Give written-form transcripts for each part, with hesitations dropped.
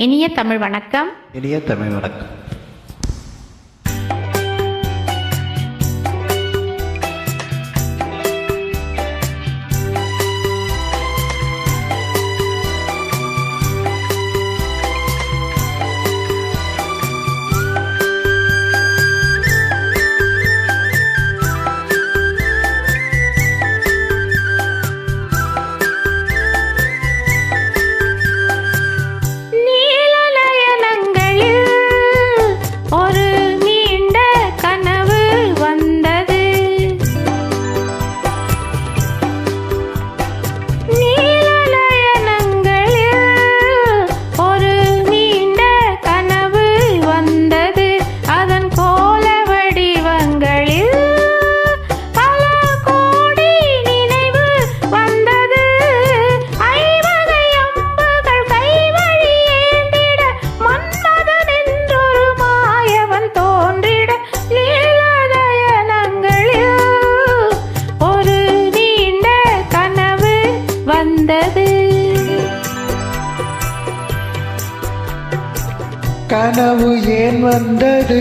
இனிய தமிழ் வணக்கம். இனிய தமிழ் வணக்கம். கனவு ஏன் வந்தது?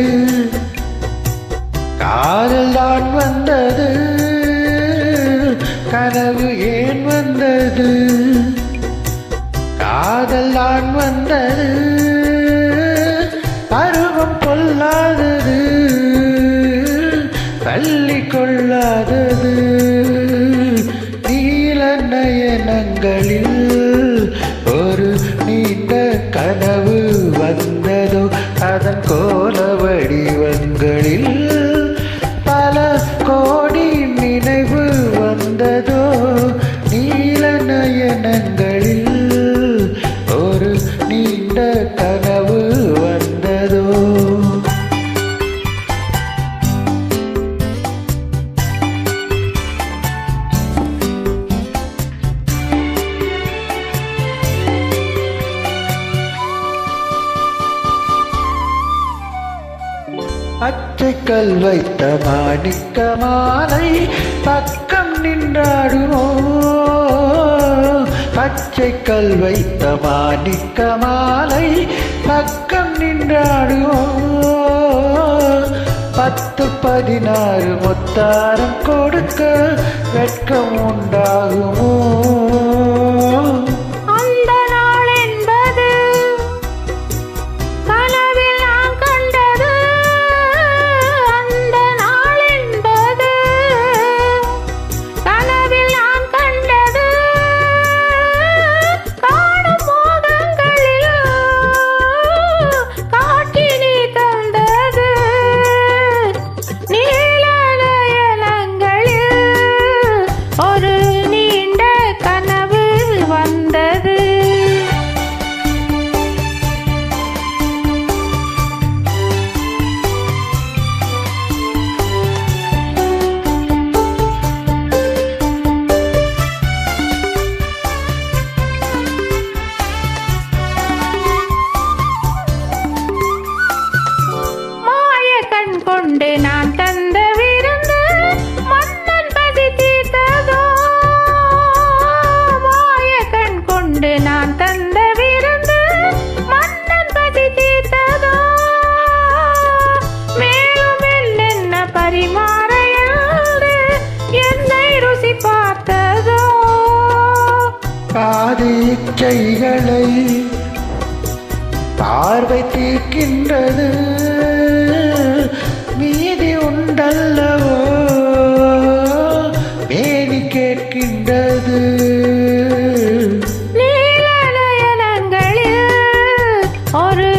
காதல் தான் வந்தது. கனவு ஏன் வந்தது? காதல் தான் வந்தது. பருவம் பொல்லாதது, தள்ளி கொள்ளாதது. நீல நயனங்களில் ஒரு நீண்ட கனவு வந்ததோ, அதன் கோல வடிவங்களில் பல கோடி நினைவு வந்ததோ. நீல நயனங்களில் ஒரு நீண்ட கனவு வந்ததோ. பச்சைக்கல் வைத்த மாணிக்க மாலை பக்கம் நின்றாடுமோ. பச்சைக்கல் வைத்த மாணிக்க மாலை பக்கம் நின்றாடுமோ. 10-16 முத்தாரம் கொடுக்க வெட்கம் உண்டாகுமோ. நான் தந்த விருந்து மன்னன் பசி தீர்த்ததோ. மாய கண் கொண்டு நான் தந்த விருந்து மன்னன் பசி தீர்த்ததோ. மேலும் என்ன பரிமாற என்னை ருசி பார்த்ததோ. பாதி இச்சைகளை பார்வை தீர்க்கின்றது, மீதி உண்டல்லவோ மேனி கேட்கின்றது. நீல நயனங்களில் ஒரு